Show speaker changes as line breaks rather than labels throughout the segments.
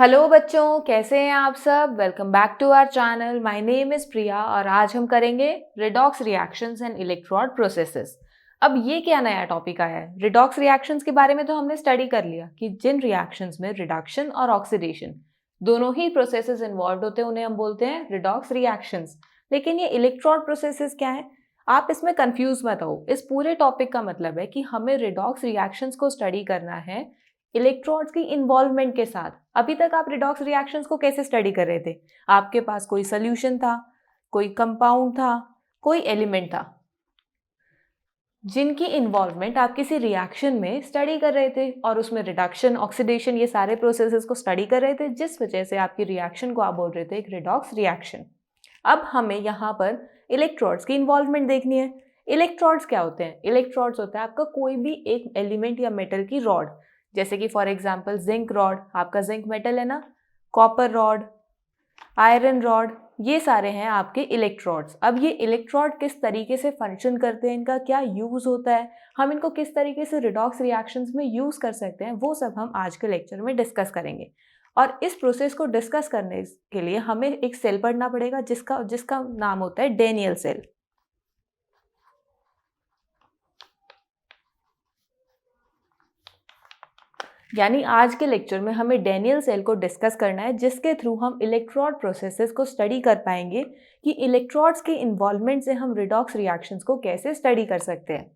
Hello बच्चों, कैसे हैं आप सब। Welcome back to our channel. My name is Priya और आज हम करेंगे redox reactions and electrode processes. अब ये क्या नया टॉपिक आया है। रिडॉक्स रिएक्शंस के बारे में तो हमने स्टडी कर लिया कि जिन रिएक्शंस में रिडक्शन और ऑक्सीडेशन दोनों ही प्रोसेसेस इन्वॉल्व होते हैं उन्हें हम बोलते हैं रिडॉक्स रिएक्शंस। लेकिन ये इलेक्ट्रोड प्रोसेसेस क्या है, आप इसमें कंफ्यूज मत हो। इस पूरे टॉपिक का मतलब है कि हमें रिडॉक्स रिएक्शंस को स्टडी करना है इलेक्ट्रॉड्स की इन्वॉल्वमेंट के साथ। अभी तक आप रिडॉक्स रिएक्शंस को कैसे स्टडी कर रहे थे, आपके पास कोई सोल्यूशन था, कोई कंपाउंड था, कोई एलिमेंट था जिनकी इन्वॉल्वमेंट आप किसी रिएक्शन में स्टडी कर रहे थे और उसमें रिडक्शन ऑक्सीडेशन ये सारे प्रोसेसेस को स्टडी कर रहे थे, जिस वजह से आपकी रिएक्शन को आप बोल रहे थे एक रिडॉक्स रिएक्शन। अब हमें यहाँ पर इलेक्ट्रॉड्स की इन्वॉल्वमेंट देखनी है। इलेक्ट्रॉड्स क्या होते हैं? इलेक्ट्रॉड्स होता है आपका कोई भी एक एलिमेंट या मेटल की रॉड, जैसे कि फॉर एग्जांपल जिंक रॉड, आपका जिंक मेटल है ना, कॉपर रॉड, आयरन रॉड, ये सारे हैं आपके इलेक्ट्रॉड्स। अब ये इलेक्ट्रॉड किस तरीके से फंक्शन करते हैं, इनका क्या यूज़ होता है, हम इनको किस तरीके से रिडॉक्स रिएक्शंस में यूज़ कर सकते हैं, वो सब हम आज के लेक्चर में डिस्कस करेंगे। और इस प्रोसेस को डिस्कस करने के लिए हमें एक सेल पढ़ना पड़ेगा जिसका नाम होता है डेनियल सेल। यानी आज के लेक्चर में हमें डेनियल सेल को डिस्कस करना है, जिसके थ्रू हम इलेक्ट्रोड प्रोसेसेस को स्टडी कर पाएंगे कि इलेक्ट्रॉड्स के इन्वॉल्वमेंट से हम रिडॉक्स रिएक्शंस को कैसे स्टडी कर सकते हैं।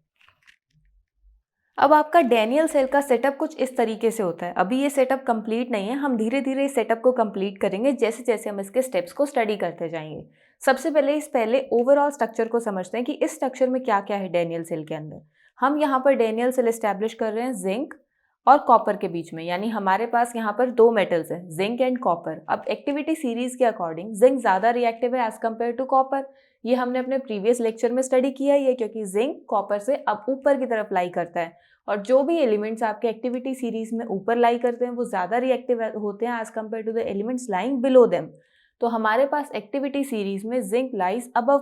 अब आपका डेनियल सेल का सेटअप कुछ इस तरीके से होता है। अभी ये सेटअप कंप्लीट नहीं है, हम धीरे धीरे इस सेटअप को कंप्लीट करेंगे जैसे जैसे हम इसके स्टेप्स को स्टडी करते जाएंगे। सबसे पहले ओवरऑल स्ट्रक्चर को समझते हैं कि इस स्ट्रक्चर में क्या क्या है डेनियल सेल के अंदर। हम यहाँ पर डेनियल सेल एस्टैब्लिश कर रहे हैं जिंक और कॉपर के बीच में, यानी हमारे पास यहाँ पर दो मेटल्स हैं, जिंक एंड कॉपर। अब एक्टिविटी सीरीज के अकॉर्डिंग जिंक ज़्यादा रिएक्टिव है एज कम्पेयर टू कॉपर। ये हमने अपने प्रीवियस लेक्चर में स्टडी किया ही है, क्योंकि जिंक कॉपर से अब ऊपर की तरफ लाई करता है और जो भी एलिमेंट्स आपके एक्टिविटी सीरीज में ऊपर लाई करते हैं वो ज़्यादा रिएक्टिव होते हैं as compare to the elements lying below them. तो हमारे पास एक्टिविटी सीरीज में zinc lies above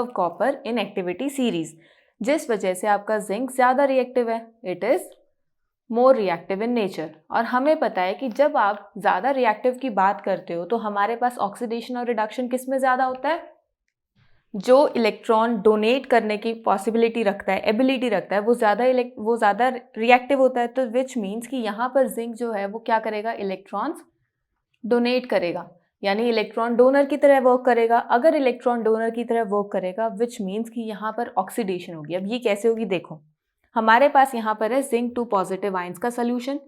copper in activity series, जिस वजह से आपका जिंक ज़्यादा रिएक्टिव है, it is more reactive in nature. और हमें पता है कि जब आप ज़्यादा रिएक्टिव की बात करते हो तो हमारे पास ऑक्सीडेशन और रिडक्शन किस में ज़्यादा होता है? जो इलेक्ट्रॉन डोनेट करने की पॉसिबिलिटी रखता है, एबिलिटी रखता है, वो ज़्यादा रिएक्टिव होता है। तो विच मीन्स कि यहाँ पर जिंक जो है वो क्या करेगा, इलेक्ट्रॉन्स डोनेट करेगा, यानी इलेक्ट्रॉन डोनर की तरह वर्क करेगा। अगर इलेक्ट्रॉन डोनर की तरह वर्क करेगा विच मीन्स कि यहाँ पर ऑक्सीडेशन होगी। अब ये कैसे होगी देखो, हमारे पास यहाँ पर है जिंक 2 पॉजिटिव आयंस का सोल्यूशन,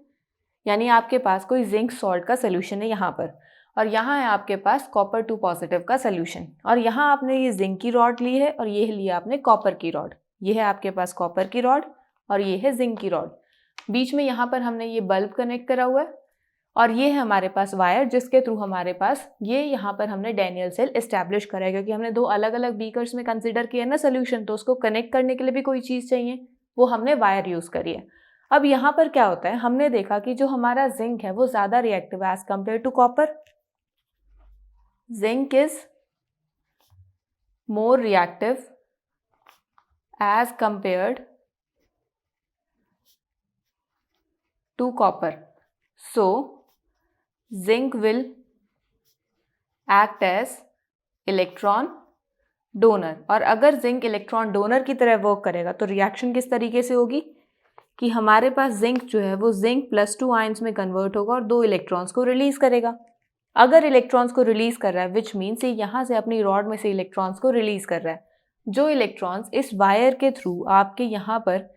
यानी आपके पास कोई जिंक सॉल्ट का सोल्यूशन है यहाँ पर, और यहाँ है आपके पास कॉपर 2 पॉजिटिव का सोल्यूशन। और यहाँ आपने ये जिंक की रॉड ली है और ये लिया आपने कॉपर की रॉड। ये है आपके पास कॉपर की रॉड और ये है जिंक की रॉड। बीच में यहाँ पर हमने ये बल्ब कनेक्ट करा हुआ है और ये है हमारे पास वायर, जिसके थ्रू हमारे पास ये यहाँ पर हमने डेनियल सेल एस्टैब्लिश करा है, क्योंकि हमने दो अलग अलग बीकर्स में कंसिडर किया ना सोल्यूशन, तो उसको कनेक्ट करने के लिए भी कोई चीज़ चाहिए, वो हमने वायर यूज़ करी है। अब यहाँ पर क्या होता है, हमने देखा कि जो हमारा जिंक है वो ज़्यादा रिएक्टिव है as compare to copper. Zinc is more reactive as compared to copper, so zinc will act as electron donor. और अगर जिंक इलेक्ट्रॉन डोनर की तरह वर्क करेगा तो रिएक्शन किस तरीके से होगी कि हमारे पास जिंक जो है वो जिंक +2 आयंस में कन्वर्ट होगा और 2 इलेक्ट्रॉन्स को रिलीज करेगा। अगर इलेक्ट्रॉन्स को रिलीज कर रहा है विच मीन्स ये यहाँ से अपनी रॉड में से इलेक्ट्रॉन्स को रिलीज कर रहा है। जो इलेक्ट्रॉन्स इस वायर के थ्रू आपके यहाँ पर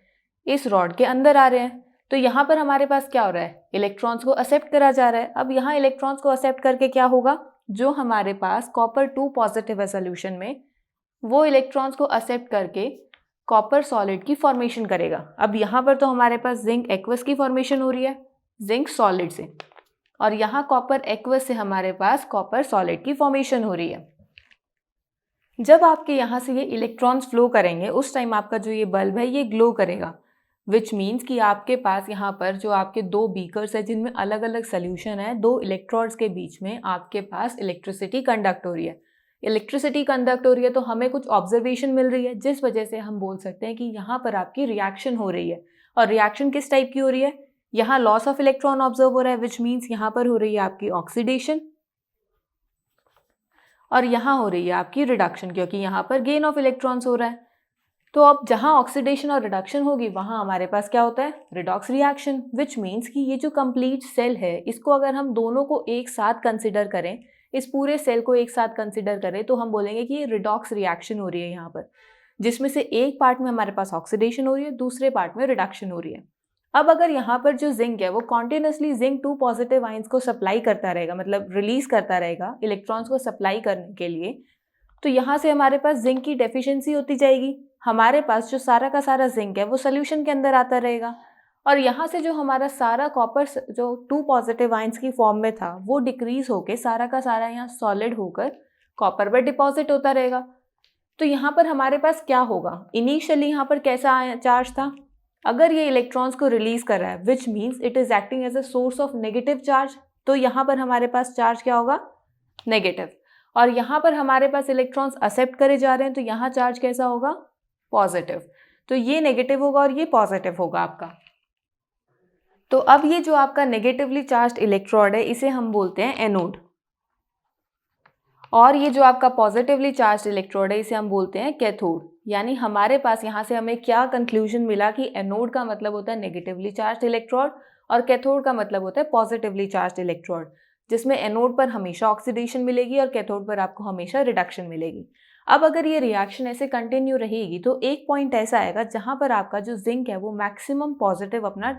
इस रॉड के अंदर आ रहे हैं, तो यहाँ पर हमारे पास क्या हो रहा है, इलेक्ट्रॉन्स को एक्सेप्ट करा जा रहा है। अब यहाँ इलेक्ट्रॉन्स को एक्सेप्ट करके क्या होगा, जो हमारे पास कॉपर 2 पॉजिटिव है सोल्यूशन में, वो इलेक्ट्रॉन्स को एक्सेप्ट करके कॉपर सॉलिड की फॉर्मेशन करेगा। अब यहाँ पर तो हमारे पास जिंक एक्वस की फॉर्मेशन हो रही है जिंक सॉलिड से, और यहाँ कॉपर एक्वस से हमारे पास कॉपर सॉलिड की फॉर्मेशन हो रही है। जब आपके यहाँ से ये इलेक्ट्रॉन्स फ्लो करेंगे उस टाइम आपका जो ये बल्ब है ये ग्लो करेगा, विच मीन्स कि आपके पास यहाँ पर जो आपके दो बीकर्स है जिनमें अलग अलग सोल्यूशन है, दो इलेक्ट्रोड्स के बीच में आपके पास इलेक्ट्रिसिटी कंडक्ट हो रही है। इलेक्ट्रिसिटी कंडक्ट हो रही है तो हमें कुछ ऑब्जर्वेशन मिल रही है, जिस वजह से हम बोल सकते हैं कि यहाँ पर आपकी रिएक्शन हो रही है। और रिएक्शन किस टाइप की हो रही है, यहाँ लॉस ऑफ इलेक्ट्रॉन ऑब्जर्व हो रहा है, विच मीन्स यहाँ पर हो रही है आपकी ऑक्सीडेशन, और यहाँ हो रही है आपकी रिडक्शन, क्योंकि यहाँ पर गेन ऑफ इलेक्ट्रॉन्स हो रहा है। तो अब जहाँ ऑक्सीडेशन और रिडक्शन होगी वहाँ हमारे पास क्या होता है, रिडॉक्स रिएक्शन, विच मीन्स कि ये जो कंप्लीट सेल है इसको अगर हम दोनों को एक साथ कंसिडर करें, इस पूरे सेल को एक साथ कंसिडर करें, तो हम बोलेंगे कि ये रिडॉक्स रिएक्शन हो रही है यहाँ पर, जिसमें से एक पार्ट में हमारे पास ऑक्सीडेशन हो रही है, दूसरे पार्ट में रिडक्शन हो रही है। अब अगर यहाँ पर जो जिंक है वो कॉन्टिन्यूसली जिंक 2 पॉजिटिव आयंस को सप्लाई करता रहेगा, मतलब रिलीज करता रहेगा इलेक्ट्रॉन्स को सप्लाई करने के लिए, तो यहाँ से हमारे पास जिंक की डेफिशिएंसी होती जाएगी। हमारे पास जो सारा का सारा जिंक है वो सोल्यूशन के अंदर आता रहेगा, और यहाँ से जो हमारा सारा कॉपर जो 2 पॉजिटिव आयंस की फॉर्म में था वो डिक्रीज होके सारा का सारा यहाँ सॉलिड होकर कॉपर पर डिपॉजिट होता रहेगा। तो यहाँ पर हमारे पास क्या होगा, इनिशियली यहाँ पर कैसा चार्ज था, अगर ये इलेक्ट्रॉन्स को रिलीज कर रहा है which means it is acting as a source of negative charge, तो यहाँ पर हमारे पास चार्ज क्या होगा, नेगेटिव। और यहाँ पर हमारे पास इलेक्ट्रॉन्स एक्सेप्ट करे जा रहे हैं तो यहाँ चार्ज कैसा होगा, पॉजिटिव। तो ये नेगेटिव होगा और ये पॉजिटिव होगा आपका। तो अब ये जो आपका नेगेटिवली चार्ज्ड इलेक्ट्रोड है इसे हम बोलते हैं एनोड, और ये जो आपका पॉजिटिवली चार्ज्ड इलेक्ट्रोड है इसे हम बोलते हैं कैथोड। यानी हमारे पास यहाँ से हमें क्या कंक्लूजन मिला कि एनोड का मतलब होता है नेगेटिवली चार्ज्ड इलेक्ट्रोड और कैथोड का मतलब होता है पॉजिटिवली चार्ज्ड इलेक्ट्रोड, जिसमें एनोड पर हमेशा ऑक्सीडेशन मिलेगी और कैथोड पर आपको हमेशा रिडक्शन मिलेगी। अब अगर ये रिएक्शन ऐसे कंटिन्यू रहेगी तो एक पॉइंट ऐसा आएगा जहाँ पर आपका जो जिंक है वो मैक्सिमम पॉजिटिव अपना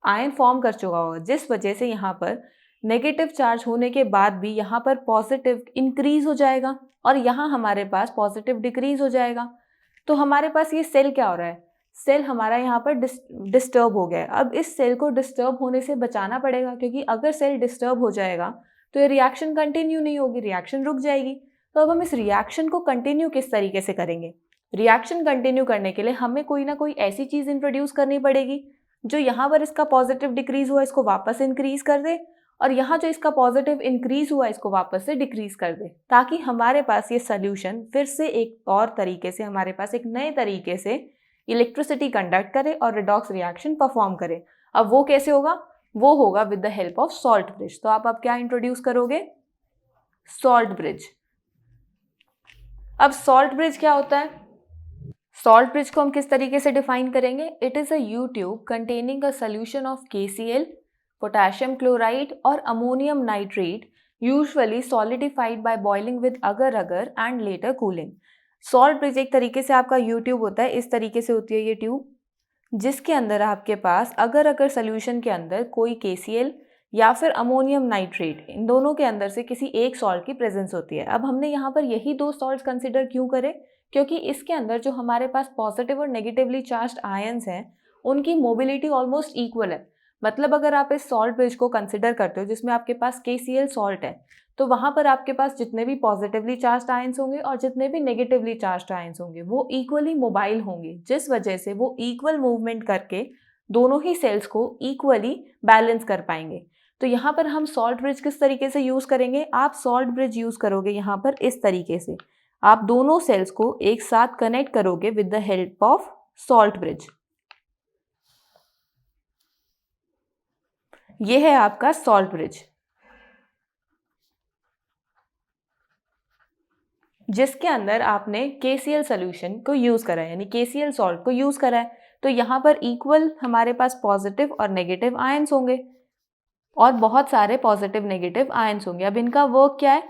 आयन फॉर्म कर चुका होगा, जिस वजह से यहाँ पर नेगेटिव चार्ज होने के बाद भी यहाँ पर पॉजिटिव इंक्रीज हो जाएगा और यहाँ हमारे पास पॉजिटिव डिक्रीज हो जाएगा। तो हमारे पास ये सेल क्या हो रहा है, सेल हमारा यहाँ पर डिस्टर्ब हो गया है। अब इस सेल को डिस्टर्ब होने से बचाना पड़ेगा, क्योंकि अगर सेल डिस्टर्ब हो जाएगा तो ये रिएक्शन कंटिन्यू नहीं होगी, रिएक्शन रुक जाएगी। तो अब हम इस रिएक्शन को कंटिन्यू किस तरीके से करेंगे, रिएक्शन कंटिन्यू करने के लिए हमें कोई ना कोई ऐसी चीज़ इंट्रोड्यूस करनी पड़ेगी जो यहाँ पर इसका पॉजिटिव डिक्रीज हुआ इसको वापस इंक्रीज कर दे, और यहाँ जो इसका पॉजिटिव इंक्रीज हुआ इसको वापस से डिक्रीज कर दे, ताकि हमारे पास ये सोल्यूशन फिर से एक और तरीके से, हमारे पास एक नए तरीके से इलेक्ट्रिसिटी कंडक्ट करे और रिडॉक्स रिएक्शन परफॉर्म करे। अब वो कैसे होगा, वो होगा with the help of salt bridge. तो आप अब क्या इंट्रोड्यूस करोगे, सॉल्ट ब्रिज। अब सॉल्ट ब्रिज क्या होता है, सॉल्ट ब्रिज को हम किस तरीके से डिफाइन करेंगे, it is a U tube containing a solution of KCl, potassium chloride और ammonium nitrate, usually solidified by boiling with agar agar and later cooling. Salt bridge एक तरीके से आपका यू ट्यूब होता है, इस तरीके से होती है ये ट्यूब, जिसके अंदर आपके पास अगर अगर सोल्यूशन के अंदर कोई KCl या फिर अमोनियम नाइट्रेट, इन दोनों के अंदर से किसी एक सॉल्ट की प्रेजेंस होती है। अब हमने यहाँ पर यही 2 सॉल्ट्स कंसिडर क्यों करें, क्योंकि इसके अंदर जो हमारे पास पॉजिटिव और नेगेटिवली चार्ज्ड आयंस हैं उनकी मोबिलिटी ऑलमोस्ट इक्वल है। मतलब अगर आप इस सॉल्ट ब्रिज को कंसिडर करते हो जिसमें आपके पास KCl सॉल्ट है, तो वहाँ पर आपके पास जितने भी पॉजिटिवली चार्ज्ड आयंस होंगे और जितने भी नेगेटिवली चार्ज्ड आयंस होंगे वो इक्वली मोबाइल होंगे, जिस वजह से वो इक्वल मूवमेंट करके दोनों ही सेल्स को इक्वली बैलेंस कर पाएंगे। तो यहाँ पर हम सॉल्ट ब्रिज किस तरीके से यूज़ करेंगे, आप सॉल्ट ब्रिज यूज़ करोगे यहाँ पर इस तरीके से, आप दोनों सेल्स को एक साथ कनेक्ट करोगे with the help of salt bridge. ये है आपका सॉल्ट ब्रिज, जिसके अंदर आपने KCl सोल्यूशन को यूज करा है, यानी KCl सॉल्ट को यूज करा है। तो यहाँ पर इक्वल हमारे पास पॉजिटिव और नेगेटिव आयंस होंगे और बहुत सारे पॉजिटिव नेगेटिव आयंस होंगे। अब इनका वर्क क्या है,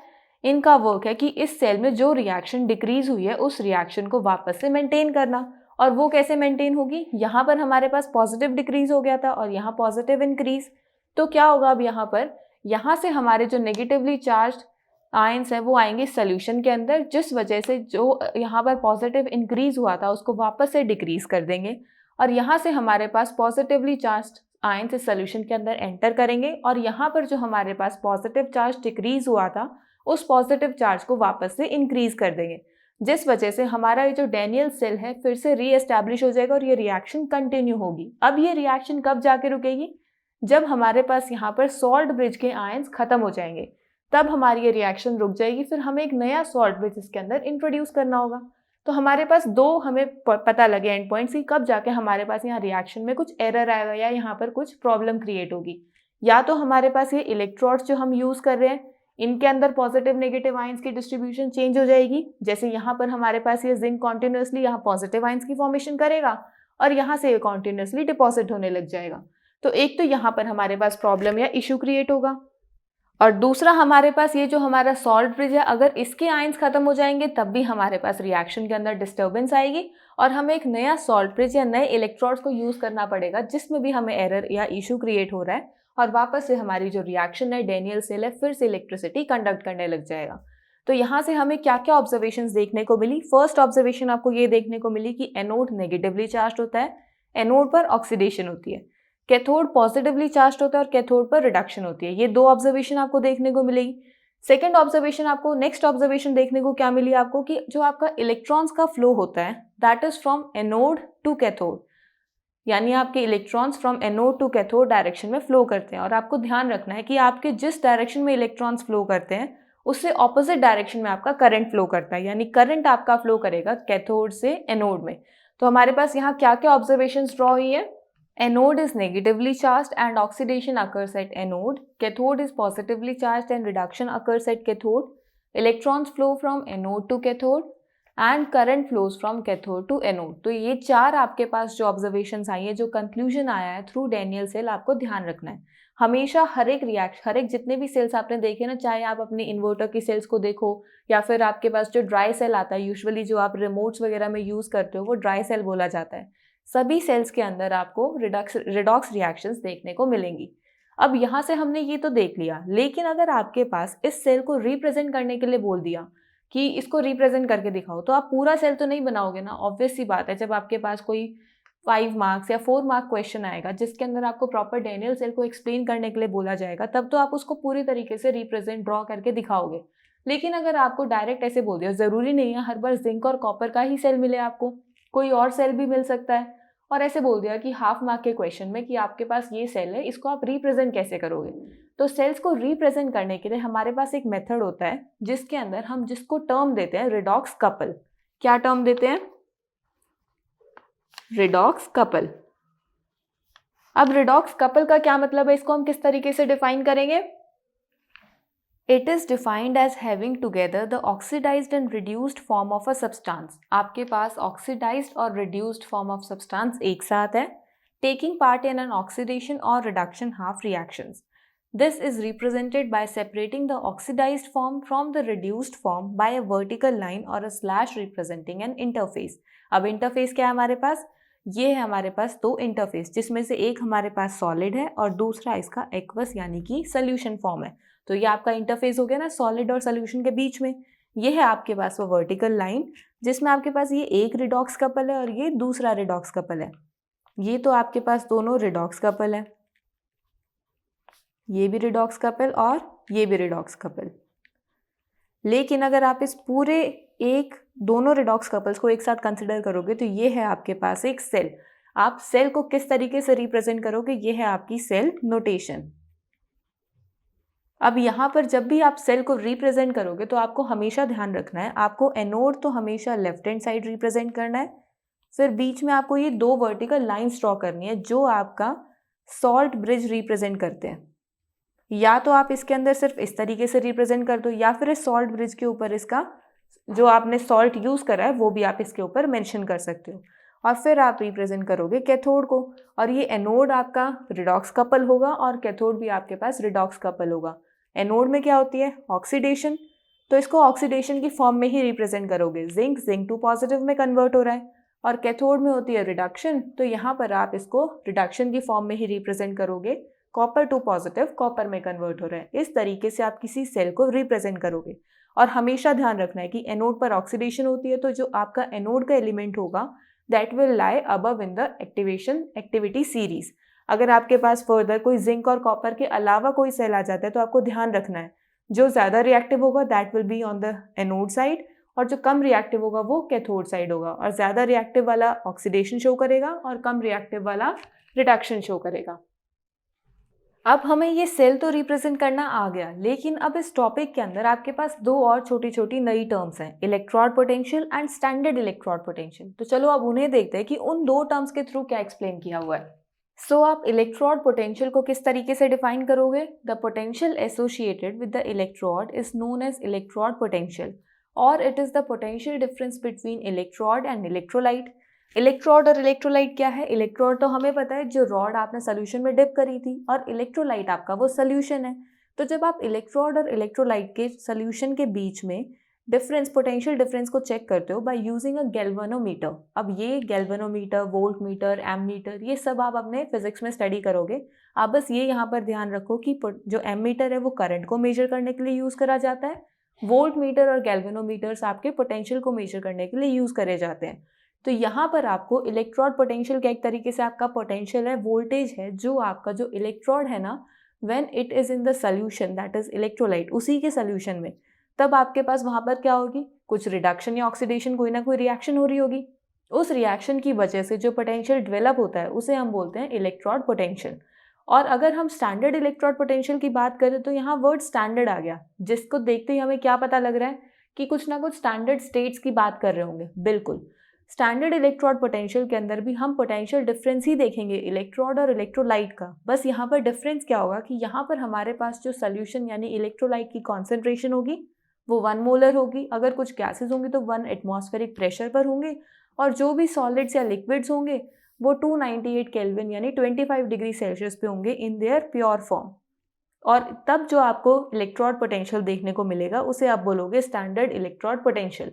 इनका वर्क है कि इस सेल में जो रिएक्शन डिक्रीज हुई है उस रिएक्शन को वापस से मेंटेन करना। और वो कैसे मेंटेन होगी, यहाँ पर हमारे पास पॉजिटिव डिक्रीज हो गया था और यहाँ पॉजिटिव इंक्रीज, तो क्या होगा अब यहाँ पर, यहाँ से हमारे जो नेगेटिवली चार्ज्ड आयंस है वो आएंगे सोल्यूशन के अंदर, जिस वजह से जो यहाँ पर पॉजिटिव इंक्रीज हुआ था उसको वापस से डिक्रीज कर देंगे, और यहाँ से हमारे पास पॉजिटिवली चार्ज्ड आयंस इस सोल्यूशन के अंदर एंटर करेंगे और यहाँ पर जो हमारे पास पॉजिटिव चार्ज डिक्रीज हुआ था उस पॉजिटिव चार्ज को वापस से इंक्रीज कर देंगे, जिस वजह से हमारा ये जो डैनियल सेल है फिर से रीएस्टैब्लिश हो जाएगा और ये रिएक्शन कंटिन्यू होगी। अब ये रिएक्शन कब जाके रुकेगी, जब हमारे पास यहाँ पर सॉल्ट ब्रिज के आयंस खत्म हो जाएंगे, तब हमारी ये रिएक्शन रुक जाएगी। फिर हमें एक नया सॉल्ट ब्रिज इसके अंदर इंट्रोड्यूस करना होगा। तो हमारे पास दो हमें पता लगे एंड पॉइंट्स कि कब जाके हमारे पास यहाँ रिएक्शन में कुछ एरर आएगा या यहाँ पर कुछ प्रॉब्लम क्रिएट होगी। या तो हमारे पास ये इलेक्ट्रोड्स जो हम यूज़ कर रहे हैं इनके अंदर पॉजिटिव नेगेटिव आयंस की डिस्ट्रीब्यूशन चेंज हो जाएगी, जैसे यहाँ पर हमारे पास ये जिंक कॉन्टिन्यूसली यहाँ पॉजिटिव आयंस की फॉर्मेशन करेगा और यहाँ से ये कॉन्टिन्यूसली डिपॉजिट होने लग जाएगा। तो एक तो यहाँ पर हमारे पास प्रॉब्लम या इशू क्रिएट होगा, और दूसरा हमारे पास ये जो हमारा सॉल्ट ब्रिज है अगर इसके आयंस खत्म हो जाएंगे तब भी हमारे पास रिएक्शन के अंदर डिस्टर्बेंस आएगी और हमें एक नया सॉल्ट ब्रिज या नए इलेक्ट्रोड्स को यूज़ करना पड़ेगा जिसमें भी हमें एरर या इशू क्रिएट हो रहा है और वापस से हमारी जो रिएक्शन है डेनियल सेल है फिर से इलेक्ट्रिसिटी कंडक्ट करने लग जाएगा। तो यहाँ से हमें क्या क्या ऑब्जर्वेशंस देखने को मिली। फर्स्ट ऑब्जर्वेशन आपको ये देखने को मिली कि एनोड नेगेटिवली चार्ज होता है, एनोड पर ऑक्सीडेशन होती है, कैथोड पॉजिटिवली चार्ज होता है और कैथोड पर रिडक्शन होती है। ये दो ऑब्जर्वेशन आपको देखने को मिलेगी। सेकंड ऑब्जर्वेशन आपको नेक्स्ट ऑब्जर्वेशन देखने को क्या मिली आपको कि जो आपका इलेक्ट्रॉन्स का फ्लो होता है that is from anode to cathode, यानी आपके electrons from anode to cathode direction में फ्लो करते हैं। और आपको ध्यान रखना है कि आपके जिस डायरेक्शन में इलेक्ट्रॉन्स फ्लो करते हैं उससे ऑपोजिट डायरेक्शन में आपका करंट फ्लो करता है, यानी करंट आपका फ्लो करेगा कैथोड से एनोड में। तो हमारे पास यहाँ क्या क्या ऑब्जर्वेशंस ड्रॉ हुई है। Anode is negatively charged and oxidation occurs at anode. Cathode is positively charged and reduction occurs at cathode. Electrons flow from anode to cathode and current flows from cathode to anode. तो ये चार आपके पास जो observations आई है, जो conclusion आया है through Daniel cell, आपको ध्यान रखना है। हमेशा हर एक जितने भी सेल्स आपने देखे ना, चाहे आप अपने इन्वर्टर की सेल्स को देखो या फिर आपके पास जो ड्राई सेल आता है यूजुअली जो आप रिमोट्स वगैरह में यूज़ करते हो वो ड्राई सेल बोला जाता है। सभी सेल्स के अंदर आपको रिडॉक्स रिएक्शंस देखने को मिलेंगी। अब यहाँ से हमने ये तो देख लिया, लेकिन अगर आपके पास इस सेल को रिप्रेजेंट करने के लिए बोल दिया कि इसको रिप्रेजेंट करके दिखाओ, तो आप पूरा सेल तो नहीं बनाओगे ना। ऑब्वियस सी बात है, जब आपके पास कोई 5 मार्क्स या 4 मार्क क्वेश्चन आएगा जिसके अंदर आपको प्रॉपर डेनियल सेल को एक्सप्लेन करने के लिए बोला जाएगा, तब तो आप उसको पूरी तरीके से रिप्रेजेंट ड्रॉ करके दिखाओगे। लेकिन अगर आपको डायरेक्ट ऐसे बोल दिया, ज़रूरी नहीं है हर बार जिंक और कॉपर का ही सेल मिले आपको, कोई और सेल भी मिल सकता है, और ऐसे बोल दिया कि हाफ मार्क के क्वेश्चन में कि आपके पास ये सेल है, इसको आप रिप्रेजेंट कैसे करोगे। तो सेल्स को रिप्रेजेंट करने के लिए हमारे पास एक मेथड होता है जिसके अंदर हम जिसको टर्म देते हैं रिडॉक्स कपल। क्या टर्म देते हैं? Redox couple. अब रिडॉक्स कपल का क्या मतलब है, इसको हम किस तरीके से डिफाइन करेंगे? It is defined as having together the oxidized and reduced form of a substance. आपके पास oxidized और reduced form of substance एक साथ है, taking part in an oxidation or reduction half reactions. This is represented by separating the oxidized form from the reduced form by a vertical line or a slash representing an interface. अब interface क्या है हमारे पास? ये है हमारे पास दो interface, जिसमें से एक हमारे पास सॉलिड है और दूसरा इसका एक्वस यानी कि सोल्यूशन फॉर्म है। तो ये आपका इंटरफेस हो गया ना सॉलिड और सोल्यूशन के बीच में। ये है आपके पास वो वर्टिकल लाइन जिसमें आपके पास ये एक रिडॉक्स कपल है और ये दूसरा रिडॉक्स कपल है। ये तो आपके पास दोनों रिडॉक्स कपल है, ये भी रिडॉक्स कपल और ये भी रिडॉक्स कपल। लेकिन अगर आप इस पूरे दोनों रिडॉक्स कपल्स को एक साथ कंसिडर करोगे तो ये है आपके पास एक सेल। आप सेल को किस तरीके से रिप्रेजेंट करोगे? ये है आपकी सेल नोटेशन। अब यहाँ पर जब भी आप सेल को रिप्रेजेंट करोगे तो आपको हमेशा ध्यान रखना है, आपको एनोड तो हमेशा लेफ्ट हैंड साइड रिप्रेजेंट करना है, फिर बीच में आपको ये दो वर्टिकल लाइंस ड्रॉ करनी है जो आपका सॉल्ट ब्रिज रिप्रेजेंट करते हैं। या तो आप इसके अंदर सिर्फ इस तरीके से रिप्रेजेंट कर दो, या फिर इस सॉल्ट ब्रिज के ऊपर इसका जो आपने सॉल्ट यूज़ करा है वो भी आप इसके ऊपर मेंशन कर सकते हो, और फिर आप रिप्रेजेंट करोगे कैथोड को। और ये एनोड आपका रिडॉक्स कपल होगा और कैथोड भी आपके पास रिडॉक्स कपल होगा। एनोड में क्या होती है? ऑक्सीडेशन, तो इसको ऑक्सीडेशन की फॉर्म में ही रिप्रेजेंट करोगे। जिंक टू पॉजिटिव में कन्वर्ट हो रहा है, और कैथोड में होती है रिडक्शन, तो यहाँ पर आप इसको रिडक्शन की फॉर्म में ही रिप्रेजेंट करोगे। कॉपर टू पॉजिटिव कॉपर में कन्वर्ट हो रहा है। इस तरीके से आप किसी सेल को रिप्रेजेंट करोगे। और हमेशा ध्यान रखना है कि एनोड पर ऑक्सीडेशन होती है, तो जो आपका एनोड का एलिमेंट होगा that will lie above in the activity series. अगर आपके पास फर्दर कोई जिंक और कॉपर के अलावा कोई सेल आ जाता है तो आपको ध्यान रखना है जो ज़्यादा रिएक्टिव होगा that will be on the anode side, और जो कम रिएक्टिव होगा वो कैथोड साइड होगा। और ज़्यादा रिएक्टिव वाला ऑक्सीडेशन शो करेगा और कम रिएक्टिव वाला रिडक्शन शो करेगा। अब हमें ये सेल तो रिप्रेजेंट करना आ गया, लेकिन अब इस टॉपिक के अंदर आपके पास दो और छोटी छोटी नई टर्म्स हैं, electrode potential and standard electrode potential. तो चलो अब उन्हें देखते हैं कि उन दो टर्म्स के थ्रू क्या एक्सप्लेन किया हुआ है। सो आप इलेक्ट्रोड पोटेंशियल को किस तरीके से डिफाइन करोगे? The potential associated with the electrode is known as electrode potential, और it is the potential difference between electrode and electrolyte. Electrode और इलेक्ट्रोलाइट क्या है? इलेक्ट्रोड तो हमें पता है, जो रॉड आपने सोल्यूशन में डिप करी थी, और इलेक्ट्रोलाइट आपका वो सोल्यूशन है। तो जब आप इलेक्ट्रोड और इलेक्ट्रोलाइट के सोल्यूशन के बीच में डिफरेंस, पोटेंशियल डिफरेंस को चेक करते हो बाय यूजिंग अ गैल्वेनोमीटर। अब ये गैल्वेनोमीटर, वोल्ट मीटर, एमीटर, ये सब आप अपने फिजिक्स में स्टडी करोगे। आप बस ये यहाँ पर ध्यान रखो कि जो एमीटर है वो करंट को मेजर करने के लिए यूज़ करा जाता है, वोल्ट मीटर और गैल्वेनोमीटर्स आपके पोटेंशियल को मेजर करने के लिए यूज़ करे जाते हैं। तो यहाँ पर आपको इलेक्ट्रोड पोटेंशियल का एक तरीके से आपका पोटेंशियल है, वोल्टेज है, जो आपका जो इलेक्ट्रोड है ना, when it is in the solution that is electrolyte, उसी के सोल्यूशन में, तब आपके पास वहाँ पर क्या होगी? कुछ रिडक्शन या ऑक्सीडेशन, कोई ना कोई रिएक्शन हो रही होगी। उस रिएक्शन की वजह से जो पोटेंशियल डेवलप होता है उसे हम बोलते हैं इलेक्ट्रोड पोटेंशियल। और अगर हम स्टैंडर्ड इलेक्ट्रोड पोटेंशियल की बात करें तो यहाँ वर्ड स्टैंडर्ड आ गया, जिसको देखते ही हमें क्या पता लग रहा है कि कुछ ना कुछ स्टैंडर्ड स्टेट्स की बात कर रहे होंगे। बिल्कुल, स्टैंडर्ड इलेक्ट्रोड पोटेंशियल के अंदर भी हम पोटेंशियल डिफरेंस ही देखेंगे इलेक्ट्रोड और इलेक्ट्रोलाइट का। बस यहाँ पर डिफरेंस क्या होगा कि यहाँ पर हमारे पास जो सोल्यूशन यानी इलेक्ट्रोलाइट की कॉन्सेंट्रेशन होगी वो 1 मोलर होगी, अगर कुछ गैसेज होंगी तो 1 एटमॉस्फेरिक प्रेशर पर होंगे, और जो भी सॉलिड्स या लिक्विड्स होंगे वो 298 केल्विन यानी 25 डिग्री सेल्सियस पे होंगे इन देयर प्योर फॉर्म। और तब जो आपको इलेक्ट्रोड पोटेंशियल देखने को मिलेगा उसे आप बोलोगे standard electrode potential.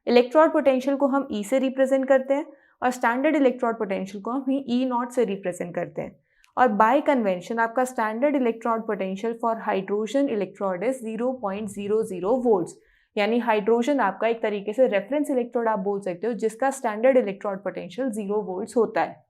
Electrode potential को हम ई से रिप्रेजेंट करते हैं और स्टैंडर्ड इलेक्ट्रोड पोटेंशियल को हम ई नॉट से रिप्रेजेंट करते हैं। और बाय कन्वेंशन आपका standard electrode potential for hydrogen electrode is 0.00 volts, यानी हाइड्रोजन आपका एक तरीके से रेफरेंस इलेक्ट्रोड आप बोल सकते हो, जिसका स्टैंडर्ड इलेक्ट्रोड पोटेंशियल 0 वोल्ट्स होता है।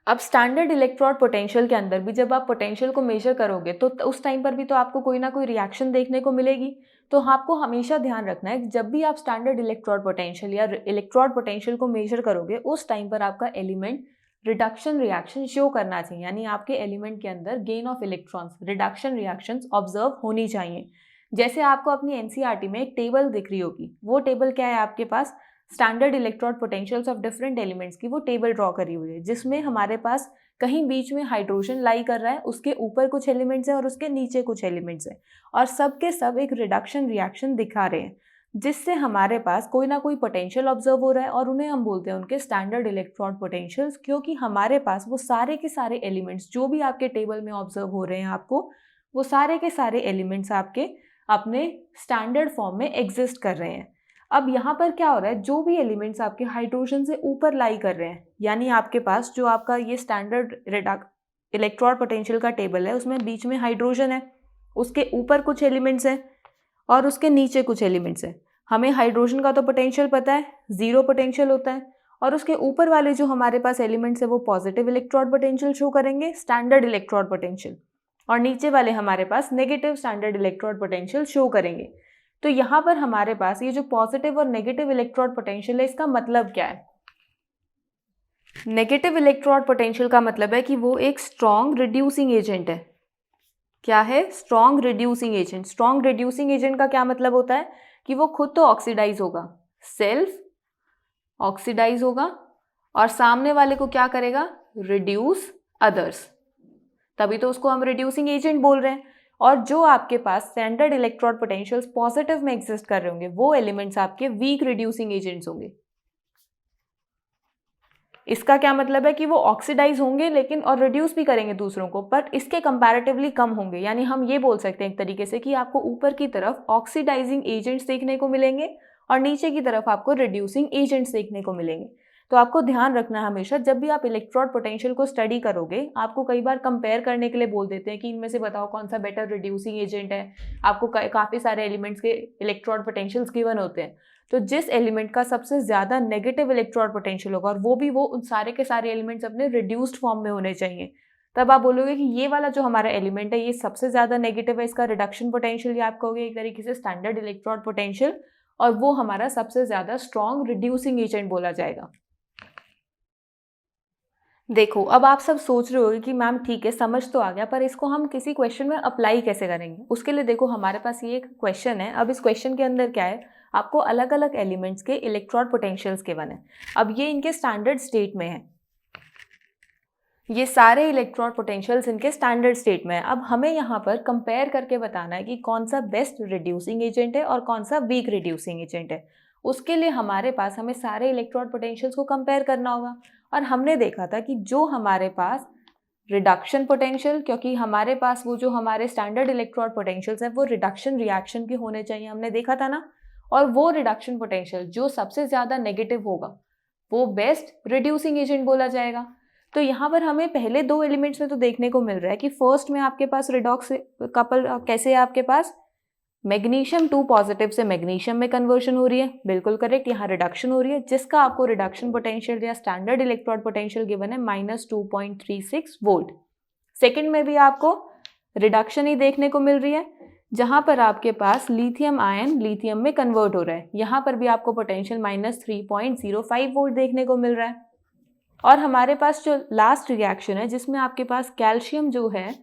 अब स्टैंडर्ड इलेक्ट्रोड पोटेंशियल के अंदर भी जब आप पोटेंशियल को मेजर करोगे तो उस टाइम पर भी तो आपको कोई ना कोई रिएक्शन देखने को मिलेगी। तो आपको हमेशा ध्यान रखना है कि जब भी आप स्टैंडर्ड इलेक्ट्रोड पोटेंशियल या इलेक्ट्रोड पोटेंशियल को मेजर करोगे उस टाइम पर आपका एलिमेंट रिडक्शन रिएक्शन शो करना चाहिए, यानी आपके एलिमेंट के अंदर gain of electrons, reduction reactions observe होनी चाहिए। जैसे आपको अपनी एनसीईआरटी में एक टेबल दिख रही होगी, वो टेबल क्या है आपके पास? Standard electrode potentials of different elements की वो टेबल ड्रॉ करी हुई है, जिसमें हमारे पास कहीं बीच में हाइड्रोजन लाई कर रहा है, उसके ऊपर कुछ एलिमेंट्स हैं और उसके नीचे कुछ एलिमेंट्स हैं, और सब के सब एक रिडक्शन रिएक्शन दिखा रहे हैं, जिससे हमारे पास कोई ना कोई पोटेंशियल ऑब्जर्व हो रहा है, और उन्हें हम बोलते हैं उनके स्टैंडर्ड इलेक्ट्रोड पोटेंशियल्स, क्योंकि हमारे पास वो सारे के सारे एलिमेंट्स जो भी आपके टेबल में ऑब्जर्व हो रहे हैं आपको, वो सारे के सारे एलिमेंट्स आपके अपने स्टैंडर्ड फॉर्म में एग्जिस्ट कर रहे हैं। अब यहाँ पर क्या हो रहा है, जो भी एलिमेंट्स आपके हाइड्रोजन से ऊपर लाई कर रहे हैं, यानी आपके पास जो आपका ये स्टैंडर्ड इलेक्ट्रोड पोटेंशियल का टेबल है उसमें बीच में हाइड्रोजन है, उसके ऊपर कुछ एलिमेंट्स हैं और उसके नीचे कुछ एलिमेंट्स हैं। हमें हाइड्रोजन का तो पोटेंशियल पता है, 0 पोटेंशियल होता है, और उसके ऊपर वाले जो हमारे पास एलिमेंट्स है वो पॉजिटिव इलेक्ट्रोड पोटेंशियल शो करेंगे, स्टैंडर्ड इलेक्ट्रोड पोटेंशियल, और नीचे वाले हमारे पास negative standard electrode potential show करेंगे। तो यहाँ पर हमारे पास ये जो पॉजिटिव और नेगेटिव इलेक्ट्रोड पोटेंशियल है, इसका मतलब क्या है? नेगेटिव इलेक्ट्रोड पोटेंशियल का मतलब है कि वो एक स्ट्रॉन्ग रिड्यूसिंग एजेंट है। क्या है? Strong reducing agent. Strong reducing agent का क्या मतलब होता है कि वो खुद तो ऑक्सीडाइज होगा, सेल्फ ऑक्सीडाइज होगा, और सामने वाले को क्या करेगा? रिड्यूस अदर्स, तभी तो उसको हम रिड्यूसिंग एजेंट बोल रहे हैं। और जो आपके पास स्टैंडर्ड इलेक्ट्रोड पोटेंशियल्स पॉजिटिव में एग्जिस्ट कर रहे होंगे वो एलिमेंट्स आपके वीक रिड्यूसिंग एजेंट्स होंगे। इसका क्या मतलब है कि वो ऑक्सीडाइज होंगे लेकिन और रिड्यूस भी करेंगे दूसरों को, बट इसके कंपैरेटिवली कम होंगे। यानी हम ये बोल सकते हैं एक तरीके से कि आपको ऊपर की तरफ ऑक्सीडाइजिंग एजेंट्स देखने को मिलेंगे और नीचे की तरफ आपको रिड्यूसिंग एजेंट्स देखने को मिलेंगे। तो आपको ध्यान रखना है हमेशा जब भी आप इलेक्ट्रोड पोटेंशियल को स्टडी करोगे, आपको कई बार कंपेयर करने के लिए बोल देते हैं कि इनमें से बताओ कौन सा बेटर रिड्यूसिंग एजेंट है। आपको काफ़ी सारे एलिमेंट्स के इलेक्ट्रोड पोटेंशियल्स गिवन होते हैं, तो जिस एलिमेंट का सबसे ज़्यादा नेगेटिव इलेक्ट्रोड पोटेंशियल होगा और वो भी वो उन सारे के सारे एलिमेंट्स अपने रिड्यूस्ड फॉर्म में होने चाहिए, तब आप बोलोगे कि ये वाला जो हमारा एलिमेंट है ये सबसे ज़्यादा नेगेटिव है, इसका रिडक्शन पोटेंशियल या आप कहोगे एक तरीके से स्टैंडर्ड इलेक्ट्रोड पोटेंशियल, और वो हमारा सबसे ज़्यादा स्ट्रॉन्ग रिड्यूसिंग एजेंट बोला जाएगा। देखो, अब आप सब सोच रहे होगे कि मैम ठीक है, समझ तो आ गया, पर इसको हम किसी क्वेश्चन में अप्लाई कैसे करेंगे। उसके लिए देखो हमारे पास ये एक क्वेश्चन है। अब इस क्वेश्चन के अंदर क्या है, आपको अलग अलग एलिमेंट्स के इलेक्ट्रॉन पोटेंशियल्स के बने। अब ये इनके स्टैंडर्ड स्टेट में है, ये सारे इलेक्ट्रॉन पोटेंशियल्स इनके स्टैंडर्ड स्टेट में है। अब हमें यहाँ पर कंपेयर करके बताना है कि कौन सा बेस्ट रिड्यूसिंग एजेंट है और कौन सा वीक रिड्यूसिंग एजेंट है। उसके लिए हमारे पास हमें सारे इलेक्ट्रॉन पोटेंशियल्स को कंपेयर करना होगा। और हमने देखा था कि जो हमारे पास रिडक्शन पोटेंशियल, क्योंकि हमारे पास वो जो हमारे स्टैंडर्ड इलेक्ट्रॉन पोटेंशियल्स हैं वो रिडक्शन रिएक्शन के होने चाहिए, हमने देखा था ना। और वो रिडक्शन पोटेंशियल जो सबसे ज़्यादा नेगेटिव होगा वो बेस्ट रिड्यूसिंग एजेंट बोला जाएगा। तो यहाँ पर हमें पहले दो एलिमेंट्स में तो देखने को मिल रहा है कि फर्स्ट में आपके पास रिडॉक्स कपल कैसे है, आपके पास मैग्नीशियम 2 पॉजिटिव से मैग्नीशियम में कन्वर्शन हो रही है, बिल्कुल करेक्ट। यहाँ रिडक्शन हो रही है जिसका आपको रिडक्शन पोटेंशियल या स्टैंडर्ड इलेक्ट्रॉन पोटेंशियल गिवन है -2.36 वोल्ट। सेकेंड में भी आपको रिडक्शन ही देखने को मिल रही है, जहाँ पर आपके पास लिथियम आयन लिथियम में कन्वर्ट हो रहा है। यहाँ पर भी आपको पोटेंशियल -3.05 वोल्ट देखने को मिल रहा है। और हमारे पास जो लास्ट रिएक्शन है जिसमें आपके पास कैल्शियम जो है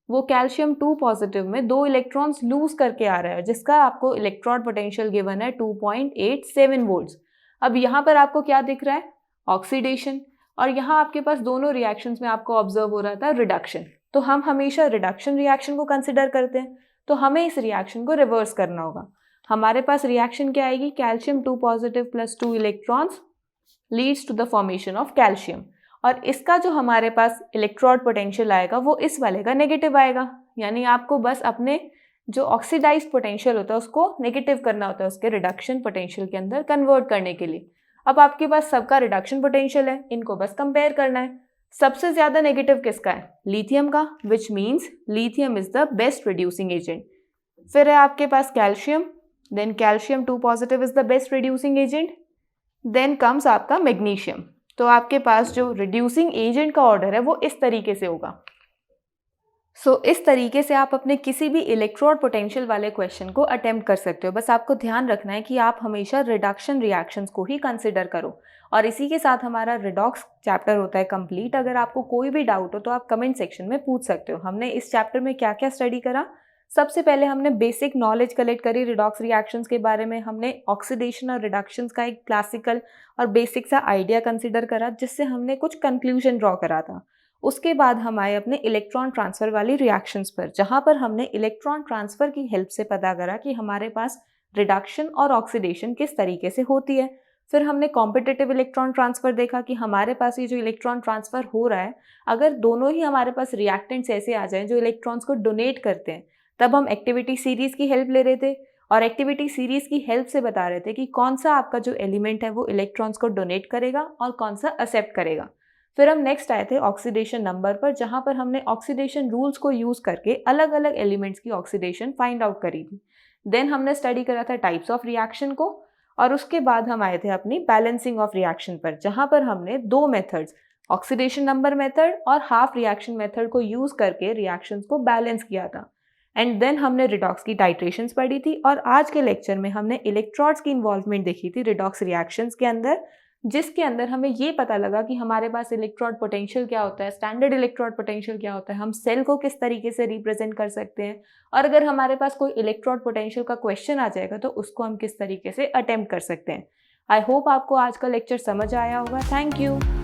वो कैल्शियम 2 पॉजिटिव में 2 इलेक्ट्रॉन्स लूज करके आ रहा है, जिसका आपको इलेक्ट्रॉन पोटेंशियल गिवन है 2.87 वोल्ट्स। अब यहाँ पर आपको क्या दिख रहा है, ऑक्सीडेशन। और यहाँ आपके पास दोनों रिएक्शंस में आपको ऑब्जर्व हो रहा था रिडक्शन। तो हम हमेशा रिडक्शन रिएक्शन को कंसिडर करते हैं, तो हमें इस रिएक्शन को रिवर्स करना होगा। हमारे पास रिएक्शन क्या आएगी, calcium 2 positive plus 2 electrons leads to the formation of calcium. और इसका जो हमारे पास इलेक्ट्रोड पोटेंशियल आएगा वो इस वाले का नेगेटिव आएगा। यानी आपको बस अपने जो ऑक्सीडाइज्ड पोटेंशियल होता है उसको नेगेटिव करना होता है उसके रिडक्शन पोटेंशियल के अंदर कन्वर्ट करने के लिए। अब आपके पास सबका रिडक्शन पोटेंशियल है, इनको बस कंपेयर करना है। सबसे ज्यादा नेगेटिव किसका है, लिथियम का, which means lithium is the best reducing agent. फिर है आपके पास calcium, then calcium 2 positive is the best reducing agent, then comes आपका मैग्नीशियम। तो आपके पास जो रिड्यूसिंग एजेंट का ऑर्डर है वो इस तरीके से होगा। इस तरीके से आप अपने किसी भी इलेक्ट्रोड पोटेंशियल वाले क्वेश्चन को अटेम्प्ट कर सकते हो। बस आपको ध्यान रखना है कि आप हमेशा रिडक्शन रिएक्शंस को ही कंसिडर करो। और इसी के साथ हमारा रिडॉक्स चैप्टर होता है कंप्लीट। अगर आपको कोई भी डाउट हो तो आप कमेंट सेक्शन में पूछ सकते हो। हमने इस चैप्टर में क्या क्या स्टडी करा, सबसे पहले हमने बेसिक नॉलेज कलेक्ट करी रिडॉक्स रिएक्शंस के बारे में। हमने ऑक्सीडेशन और रिडक्शंस का एक क्लासिकल और बेसिक सा आइडिया कंसिडर करा, जिससे हमने कुछ कंक्लूजन ड्रॉ करा था। उसके बाद हम आए अपने इलेक्ट्रॉन ट्रांसफ़र वाली रिएक्शंस पर, जहाँ पर हमने इलेक्ट्रॉन ट्रांसफ़र की हेल्प से पता करा कि हमारे पास रिडक्शन और ऑक्सीडेशन किस तरीके से होती है। फिर हमने कॉम्पिटिटिव इलेक्ट्रॉन ट्रांसफ़र देखा कि हमारे पास ये जो इलेक्ट्रॉन ट्रांसफ़र हो रहा है, अगर दोनों ही हमारे पास रिएक्टेंट्स ऐसे आ जाएं जो इलेक्ट्रॉन्स को डोनेट करते हैं, तब हम एक्टिविटी सीरीज़ की हेल्प ले रहे थे और एक्टिविटी सीरीज़ की हेल्प से बता रहे थे कि कौन सा आपका जो एलिमेंट है वो इलेक्ट्रॉन्स को डोनेट करेगा और कौन सा एक्सेप्ट करेगा। फिर हम नेक्स्ट आए थे ऑक्सीडेशन नंबर पर, जहाँ पर हमने ऑक्सीडेशन रूल्स को यूज़ करके अलग अलग एलिमेंट्स की ऑक्सीडेशन फाइंड आउट करी थी। देन हमने स्टडी करा था टाइप्स ऑफ रिएक्शन को, और उसके बाद हम आए थे अपनी बैलेंसिंग ऑफ रिएक्शन पर, जहाँ पर हमने दो मेथड्स ऑक्सीडेशन नंबर मेथड और हाफ रिएक्शन मेथड को यूज़ करके रिएक्शंस को बैलेंस किया था। एंड देन हमने रिडॉक्स की टाइट्रेशंस पढ़ी थी। और आज के लेक्चर में हमने इलेक्ट्रोड्स की इन्वॉल्वमेंट देखी थी रिडॉक्स रिएक्शंस के अंदर, जिसके अंदर हमें ये पता लगा कि हमारे पास इलेक्ट्रोड पोटेंशियल क्या होता है, स्टैंडर्ड इलेक्ट्रोड पोटेंशियल क्या होता है, हम सेल को किस तरीके से रिप्रेजेंट कर सकते हैं, और अगर हमारे पास कोई इलेक्ट्रोड पोटेंशियल का क्वेश्चन आ जाएगा तो उसको हम किस तरीके से अटेम्प्ट कर सकते हैं। आई होप आपको आज का लेक्चर समझ आया होगा। Thank you.